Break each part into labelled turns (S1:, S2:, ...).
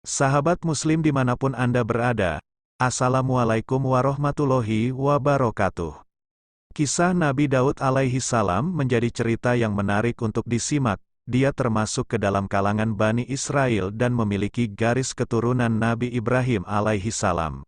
S1: Sahabat Muslim dimanapun Anda berada, Assalamualaikum warahmatullahi wabarakatuh. Kisah Nabi Daud alaihi salam menjadi cerita yang menarik untuk disimak. Dia termasuk ke dalam kalangan Bani Israel dan memiliki garis keturunan Nabi Ibrahim alaihi salam.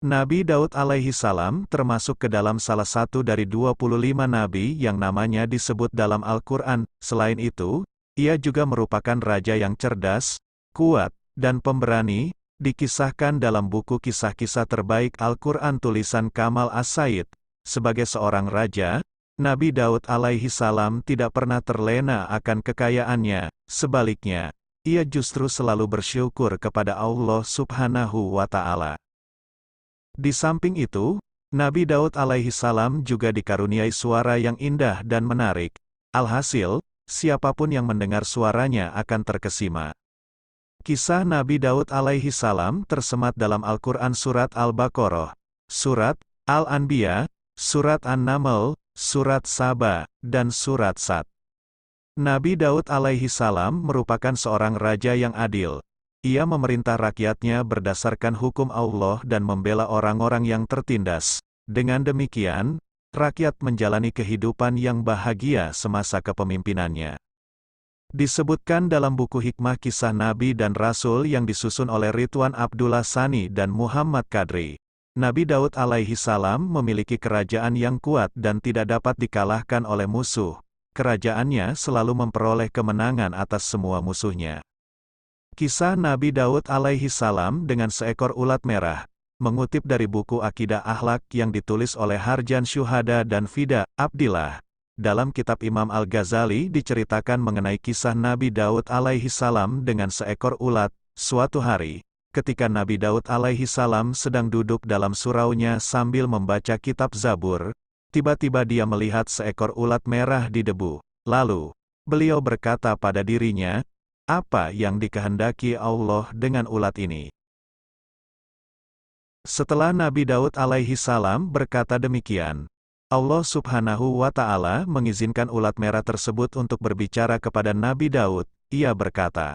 S1: Nabi Daud alaihi salam termasuk ke dalam salah satu dari 25 nabi yang namanya disebut dalam Al-Quran. Selain itu, ia juga merupakan raja yang cerdas, kuat, dan pemberani. Dikisahkan dalam buku kisah-kisah terbaik Al-Quran tulisan Kamal As-Said. Sebagai seorang raja, Nabi Daud alaihi salam tidak pernah terlena akan kekayaannya. Sebaliknya, ia justru selalu bersyukur kepada Allah Subhanahu wa Ta'ala. Di samping itu, Nabi Daud alaihi salam juga dikaruniai suara yang indah dan menarik. Alhasil, siapapun yang mendengar suaranya akan terkesima. Kisah Nabi Daud alaihi salam tersemat dalam Al-Quran Surat Al-Baqarah, Surat Al-Anbiya, Surat An-Naml, Surat Saba, dan Surat Sad. Nabi Daud alaihi salam merupakan seorang raja yang adil. Ia memerintah rakyatnya berdasarkan hukum Allah dan membela orang-orang yang tertindas. Dengan demikian, rakyat menjalani kehidupan yang bahagia semasa kepemimpinannya. Disebutkan dalam buku Hikmah Kisah Nabi dan Rasul yang disusun oleh Ridwan Abdullah Sani dan Muhammad Kadri. Nabi Daud alaihi salam memiliki kerajaan yang kuat dan tidak dapat dikalahkan oleh musuh. Kerajaannya selalu memperoleh kemenangan atas semua musuhnya. Kisah Nabi Daud alaihi salam dengan seekor ulat merah, mengutip dari buku Akidah Akhlak yang ditulis oleh Harjan Syuhada dan Fida Abdillah. Dalam kitab Imam Al-Ghazali diceritakan mengenai kisah Nabi Daud alaihi salam dengan seekor ulat. Suatu hari, ketika Nabi Daud alaihi salam sedang duduk dalam suraunya sambil membaca kitab Zabur, tiba-tiba dia melihat seekor ulat merah di debu. Lalu, beliau berkata pada dirinya, "Apa yang dikehendaki Allah dengan ulat ini?" Setelah Nabi Daud alaihi salam berkata demikian, Allah Subhanahu wa Ta'ala mengizinkan ulat merah tersebut untuk berbicara kepada Nabi Daud. Ia berkata,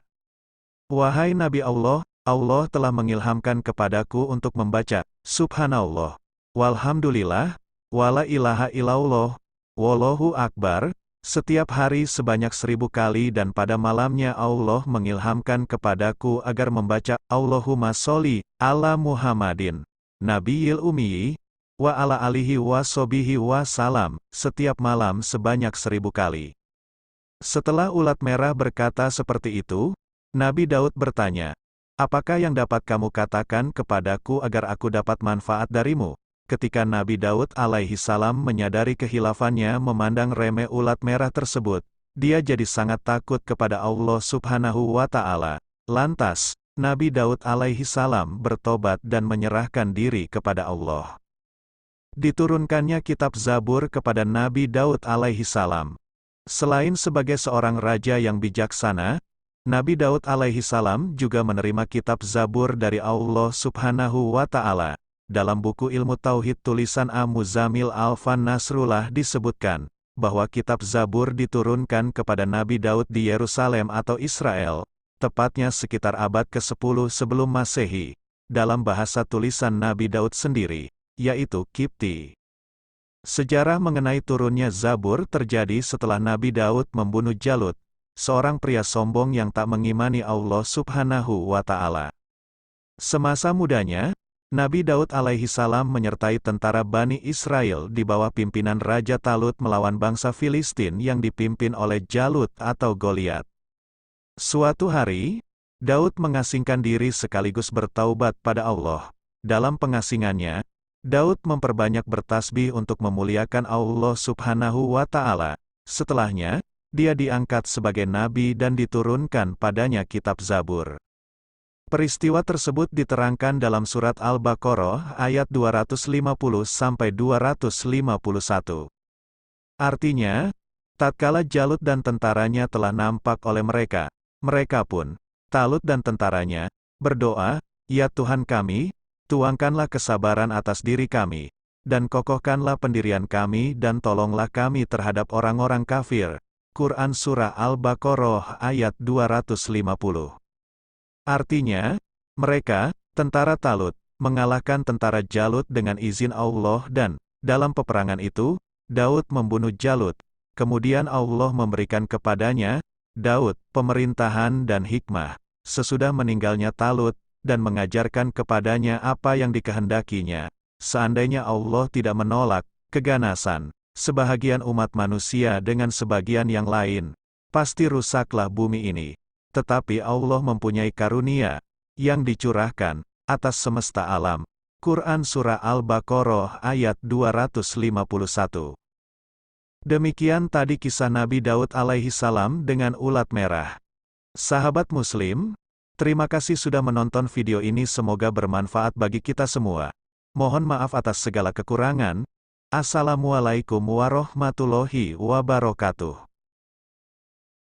S1: "Wahai Nabi Allah, Allah telah mengilhamkan kepadaku untuk membaca, Subhanallah, walhamdulillah, wala ilaha illallah, wallahu akbar, setiap hari sebanyak 1000 kali dan pada malamnya Allah mengilhamkan kepadaku agar membaca, Allahumma sholli ala Muhammadin, Nabiyil Ummi, wa ala alihi wa sobihi wa salam, setiap malam sebanyak 1000 kali." Setelah ulat merah berkata seperti itu, Nabi Daud bertanya, "Apakah yang dapat kamu katakan kepadaku agar aku dapat manfaat darimu?" Ketika Nabi Daud alaihi salam menyadari kehilafannya memandang remeh ulat merah tersebut, dia jadi sangat takut kepada Allah Subhanahu wa Ta'ala. Lantas, Nabi Daud alaihi salam bertobat dan menyerahkan diri kepada Allah. Diturunkannya kitab Zabur kepada Nabi Daud alaihi salam. Selain sebagai seorang raja yang bijaksana, Nabi Daud alaihi salam juga menerima kitab Zabur dari Allah Subhanahu wa Ta'ala. Dalam buku Ilmu Tauhid tulisan Al-Muzammil Alfan Nasrullah disebutkan bahwa kitab Zabur diturunkan kepada Nabi Daud di Yerusalem atau Israel, tepatnya sekitar abad ke-10 sebelum Masehi, dalam bahasa tulisan Nabi Daud sendiri, yaitu Kipti. Sejarah mengenai turunnya Zabur terjadi setelah Nabi Daud membunuh Jalut, seorang pria sombong yang tak mengimani Allah Subhanahu wa Ta'ala. Semasa mudanya, Nabi Daud alaihi salam menyertai tentara Bani Israel di bawah pimpinan Raja Talut melawan bangsa Filistin yang dipimpin oleh Jalut atau Goliat. Suatu hari, Daud mengasingkan diri sekaligus bertaubat pada Allah. Dalam pengasingannya, Daud memperbanyak bertasbih untuk memuliakan Allah Subhanahu wa Ta'ala. Setelahnya, dia diangkat sebagai nabi dan diturunkan padanya kitab Zabur. Peristiwa tersebut diterangkan dalam surat Al-Baqarah ayat 250-251. Artinya, tatkala Jalut dan tentaranya telah nampak oleh mereka, mereka pun, Talut dan tentaranya, berdoa, "Ya Tuhan kami, tuangkanlah kesabaran atas diri kami, dan kokohkanlah pendirian kami dan tolonglah kami terhadap orang-orang kafir." Quran Surah Al-Baqarah ayat 250. Artinya, mereka, tentara Talut, mengalahkan tentara Jalut dengan izin Allah dan, dalam peperangan itu, Daud membunuh Jalut. Kemudian Allah memberikan kepadanya, Daud, pemerintahan dan hikmah, sesudah meninggalnya Talut, dan mengajarkan kepadanya apa yang dikehendakinya. Seandainya Allah tidak menolak keganasan sebahagian umat manusia dengan sebagian yang lain, pasti rusaklah bumi ini. Tetapi Allah mempunyai karunia yang dicurahkan atas semesta alam. Quran Surah Al-Baqarah ayat 251. Demikian tadi kisah Nabi Daud alaihi salam dengan ulat merah. Sahabat Muslim, terima kasih sudah menonton video ini, semoga bermanfaat bagi kita semua. Mohon maaf atas segala kekurangan. Assalamualaikum warahmatullahi wabarakatuh.